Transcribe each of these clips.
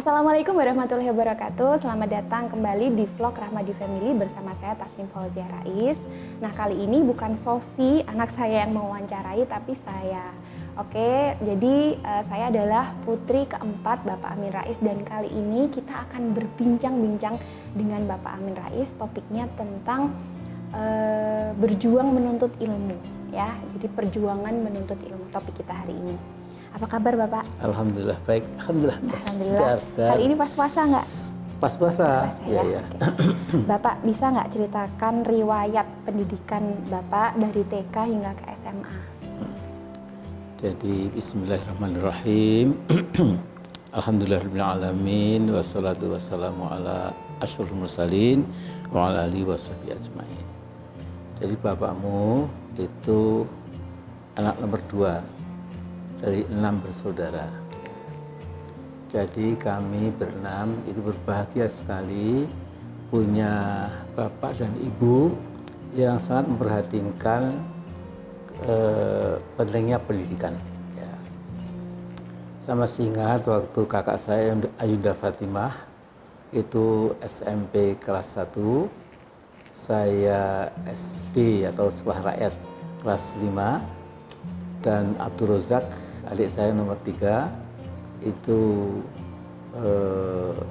Assalamualaikum warahmatullahi wabarakatuh. Selamat datang kembali di vlog Rahmadi Family bersama saya Tasnim Fauzia Rais. Nah, kali ini bukan Sofi, anak saya yang mewawancarai, tapi saya. Oke, jadi saya adalah putri keempat Bapak Amin Rais dan kali ini kita akan berbincang-bincang dengan Bapak Amin Rais. Topiknya tentang berjuang menuntut ilmu, ya. Jadi perjuangan menuntut ilmu topik kita hari ini. Apa kabar Bapak? Alhamdulillah baik. Alhamdulillah. Alhamdulillah. Segar. Hari ini pas puasa nggak? Pas puasa. Ya. Ya. Okay. Bapak bisa nggak ceritakan riwayat pendidikan Bapak dari TK hingga ke SMA? Jadi Bismillahirrahmanirrahim. Alhamdulillahirrahmanirrahim. Wassalatu wassalamu ala asyrofil mursalin wa ala alihi washabihi ajmain. Jadi bapakmu itu anak nomor 2 dari 6 bersaudara. Jadi kami berenam itu berbahagia sekali punya bapak dan ibu yang sangat memperhatikan pentingnya pendidikan. Ya. Sama ingat waktu kakak saya Ayunda Fatimah itu SMP kelas 1, saya SD atau sekolah rakyat kelas 5, dan Abdul Rozak adik saya nomor 3 itu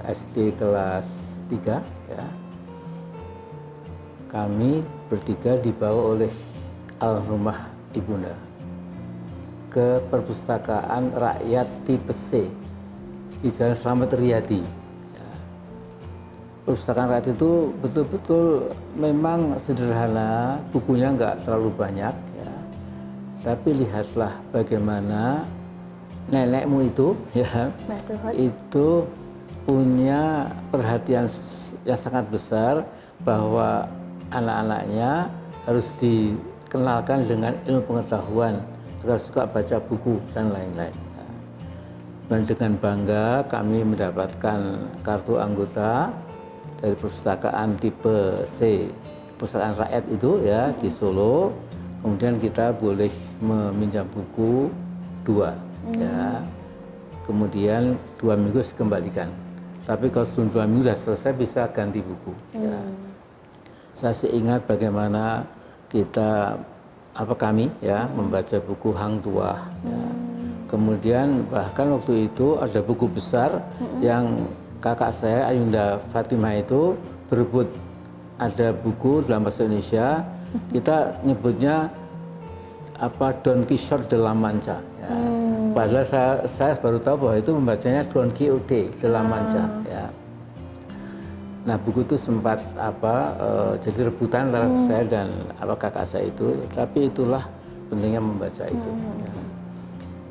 SD kelas 3 ya. Kami bertiga dibawa oleh almarhumah ibunda ke perpustakaan rakyat tipe C di Jalan Slamet Riyadi. Ya. Perpustakaan rakyat itu betul-betul memang sederhana, bukunya nggak terlalu banyak. Tapi lihatlah bagaimana nenekmu itu, ya, itu punya perhatian yang sangat besar bahwa anak-anaknya harus dikenalkan dengan ilmu pengetahuan, agar suka baca buku dan lain-lain. Dan dengan bangga kami mendapatkan kartu anggota dari perpustakaan tipe C, perpustakaan rakyat itu ya di Solo. Kemudian kita boleh meminjam buku 2, ya. Kemudian 2 minggu dikembalikan. Tapi kalau sebelum 2 minggu sudah selesai bisa ganti buku. Ya. Saya sih ingat bagaimana kami ya membaca buku Hang Tuah. Ya. Kemudian bahkan waktu itu ada buku besar yang kakak saya Ayunda Fatimah itu berebut. Ada buku dalam bahasa Indonesia, kita nyebutnya Don Quixote de la Mancha. Ya. Padahal saya baru tahu bahwa itu membacanya Don Quixote de la Mancha. Ya. Nah, buku itu sempat jadi rebutan antara saya dan kakak saya itu, tapi itulah pentingnya membaca itu. Ya.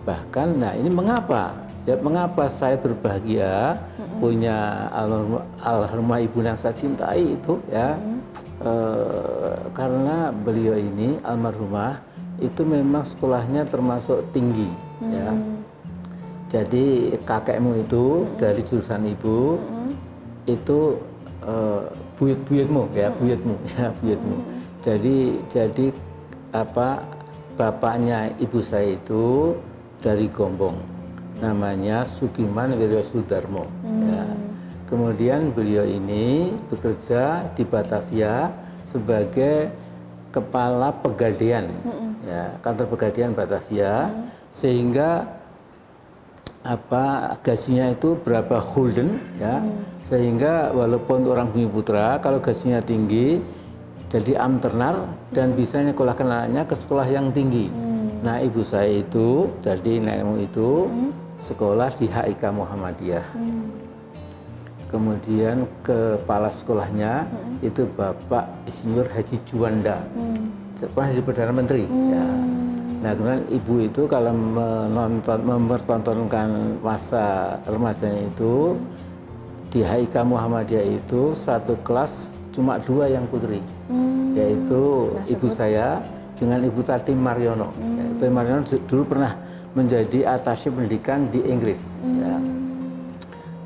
Bahkan, nah ini mengapa? Ya, mengapa saya berbahagia punya almarhumah ibu yang saya cintai itu ya, karena beliau ini almarhumah itu memang sekolahnya termasuk tinggi ya. Jadi kakekmu itu dari jurusan ibu itu buyutmu ya, buyutmu. Jadi bapaknya ibu saya itu dari Gombong. Namanya Sugiman Wiryosudarmo. Ya. Kemudian beliau ini bekerja di Batavia sebagai kepala pegadaian, ya, kantor pegadaian Batavia, sehingga gajinya itu berapa gulden, ya, sehingga walaupun orang Bumiputra kalau gajinya tinggi jadi amternar dan bisa nyekolahkan anaknya ke sekolah yang tinggi. Nah, ibu saya itu jadi nenekmu itu sekolah di HIK Muhammadiyah. Kemudian kepala sekolahnya itu Bapak Insinyur Haji Juanda, pernah jadi Perdana Menteri. Ya. Nah, kemudian ibu itu kalau mempertontonkan masa remajanya itu di HIK Muhammadiyah itu satu kelas cuma 2 yang putri, yaitu ibu saya dengan Ibu Tati Mariono. Ibu Mariono dulu pernah menjadi atasé pendidikan di Inggris. Ya.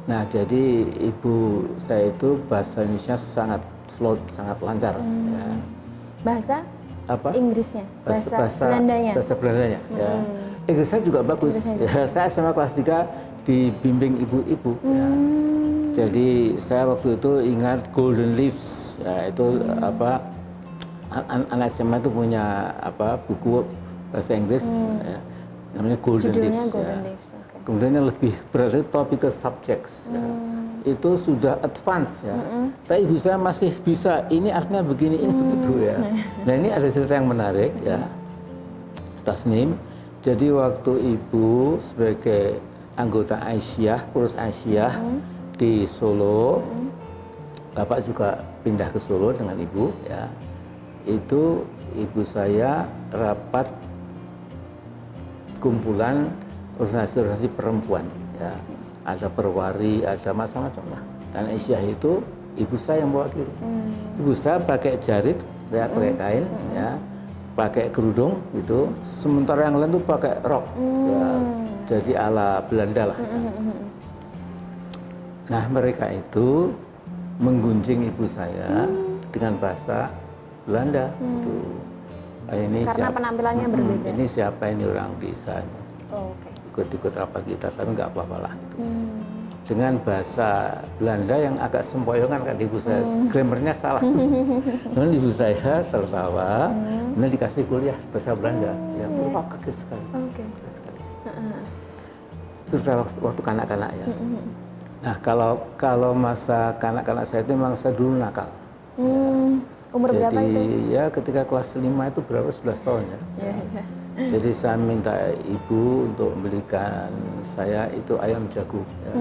Nah, jadi ibu saya itu bahasa Indonesia sangat fluent, sangat lancar. Ya. Bahasa? Inggrisnya? Bahasa Belandanya? Bahasa Belandanya. Ya. Inggris saya juga bagus. Ya, saya SMA kelas 3 dibimbing ibu-ibu. Ya. Jadi saya waktu itu ingat Golden Leaves, ya, itu apa anak SMA itu punya apa buku bahasa Inggris, ya, namanya Golden Leaves. Golden Ya. Leaves. Okay. Kemudian yang lebih berat itu topical subjects. Ya. Itu sudah advance ya. Tapi ibu saya masih bisa. Ini artinya begini, ini begitu ya. Nah ini ada cerita yang menarik ya. Tasnim. Jadi waktu ibu sebagai anggota Aisyah, pengurus Aisyah di Solo, bapak juga pindah ke Solo dengan ibu, ya. Itu ibu saya rapat kumpulan organisasi-organisasi perempuan, ya. Ada perwari, ada macam-macam lah. Dan Aisyah itu ibu saya yang mewakili. Ibu saya pakai jarit, ya, pakai kain, ya. Pakai kerudung gitu, sementara yang lain tuh pakai rok, ya, jadi ala Belanda lah. Nah mereka itu menggunjing ibu saya dengan bahasa Belanda. Gitu. Ini Karena siapa, penampilannya berbeda. Ini siapa ini orang desa, Oh, okay. ikut-ikut rapat kita, tapi nggak apa-apa lah. Gitu. Dengan bahasa Belanda yang agak sempoyongan kan ibu saya, grammarnya salah. Kemudian ibu saya tertawa, kemudian dikasih kuliah bahasa Belanda. Ya, wah kaget sekali. Kaget sekali. Itu sudah waktu kanak-kanak ya. Nah kalau masa kanak-kanak saya itu memang saya dulu nakal. Umur berapa itu? Jadi ya ketika kelas 5 itu berapa 11 tahun ya. Jadi saya minta ibu untuk membelikan saya itu ayam jago. Ya.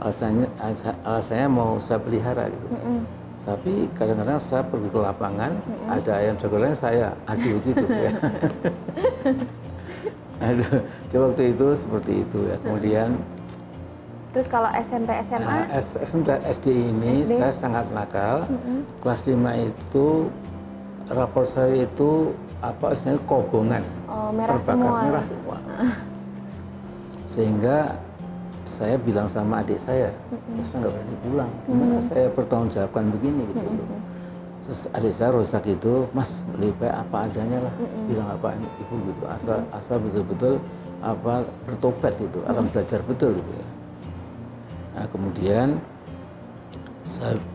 Alasannya mau saya pelihara gitu. Tapi kadang-kadang saya pergi ke lapangan, ada ayam jago lain saya adu gitu ya. Aduh, coba waktu itu seperti itu ya. Kemudian terus kalau SMP SMA? SD ini saya sangat nakal. Kelas 5 itu rapor saya itu apa istilahnya kobongan, merah terbakar, semua. merah semua. Sehingga saya bilang sama adik saya, saya nggak berani pulang, gimana saya bertanggung begini gitu. Terus adik saya rusak itu, Mas lebih baik apa adanya lah, bilang apa ibu gitu, asal betul-betul apa bertobat itu, akan belajar betul gitu ya. Nah kemudian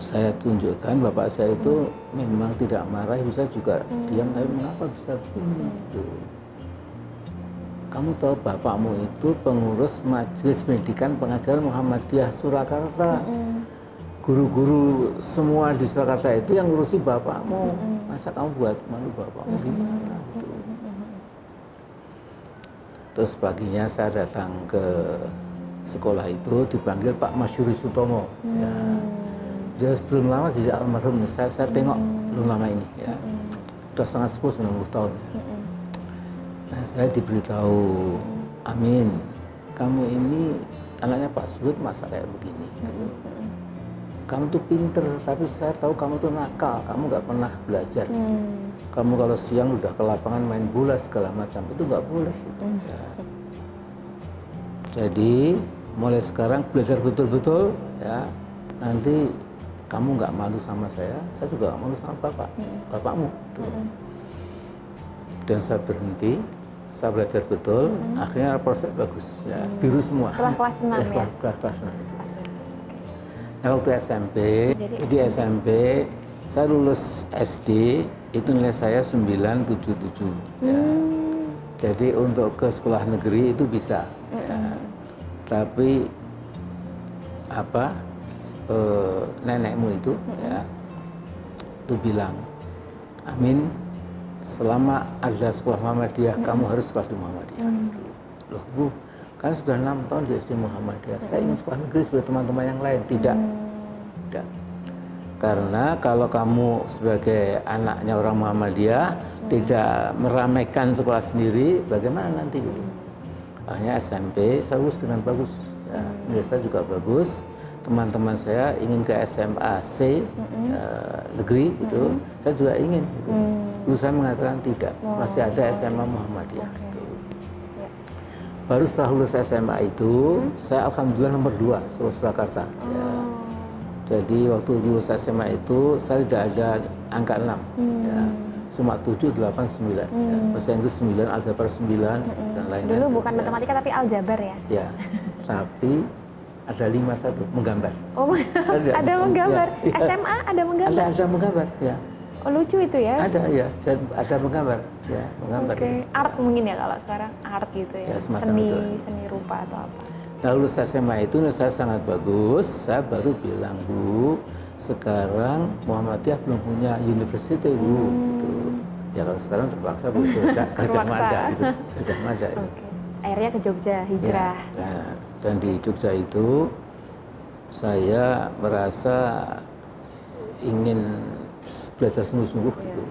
saya tunjukkan bapak saya itu memang tidak marah, ibu saya juga diam, tapi mengapa bisa begini gitu. Kamu tahu bapakmu itu pengurus Majelis Pendidikan Pengajaran Muhammadiyah Surakarta. Guru-guru semua di Surakarta itu yang ngurusi bapakmu. Masa kamu buat malu bapakmu gimana gitu. Terus paginya saya datang ke sekolah itu dipanggil Pak Masyuri Sutomo. Ya. Dia belum lama jadi almarhum, saya tengok belum lama ini ya. Sudah sangat sepuh 90 tahun. Ya. Nah, saya diberitahu, Amin, kamu ini anaknya Pak Suud masa kayak begini. Gitu. Kamu tuh pinter, tapi saya tahu kamu tuh nakal, kamu nggak pernah belajar. Kamu kalau siang udah ke lapangan main bola segala macam, itu nggak boleh. Gitu. Ya. Jadi mulai sekarang belajar betul-betul, ya. Nanti kamu nggak malu sama saya juga nggak malu sama bapakmu. Dan saya berhenti, saya belajar betul, akhirnya rapor saya bagus, ya, biru semua. Setelah kelas 6 ya? Setelah kelas 6 itu. Nah, waktu SMP, di SMP, saya lulus SD, itu nilai saya 977. Ya. Jadi untuk ke sekolah negeri itu bisa. Ya. Tapi apa nenekmu itu ya itu bilang, Amin, selama ada sekolah Muhammadiyah kamu harus sekolah di Muhammadiyah. Loh Bu, kan sudah 6 tahun di SD Muhammadiyah, saya ingin sekolah negeri seperti teman-teman yang lain. Tidak. Karena kalau kamu sebagai anaknya orang Muhammadiyah tidak meramaikan sekolah sendiri, bagaimana nanti gitu. Akhirnya SMP saya lulus dengan bagus, ya. Nilai saya juga bagus. Teman-teman saya ingin ke SMA C negeri gitu, saya juga ingin gitu. Dulu saya mengatakan tidak, masih ada SMA Muhammadiyah. Gitu. Baru setelah lulus SMA itu, saya alhamdulillah nomor 2 seluruh Surakarta. Ya. Jadi waktu lulus SMA itu saya tidak ada angka 6. Ya. cuma 7, 8, 9. Ya. Bahasa Inggris 9, aljabar 9, dan lain-lain. Dulu bukan matematika tapi aljabar ya? Ya, tapi ada 5 menggambar. Oh, ada menggambar. Ya. SMA ada menggambar? Ada menggambar, ya. Oh, lucu itu ya? Ada, ya. Ada menggambar, ya, menggambar. Oke, art mungkin ya kalau sekarang art gitu ya, Ya, semacam seni, itu. seni rupa atau apa? Nah, lulus SMA itu saya sangat bagus. Saya baru bilang, Bu, sekarang Muhammadiyah belum punya university, Bu. Gitu. Ya kalau sekarang terpaksa Bu, Gajah Mada gitu. Gajah Mada. Itu. Oke. Akhirnya ke Jogja, hijrah. Ya, nah, dan di Jogja itu saya merasa ingin belajar sungguh-sungguh gitu.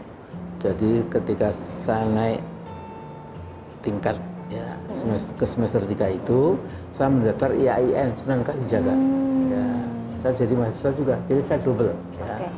Jadi ketika saya naik tingkat ya semester 3 itu saya mendaftar IAIN Sunan Kalijaga. Ya, saya jadi mahasiswa juga. Jadi saya double ya.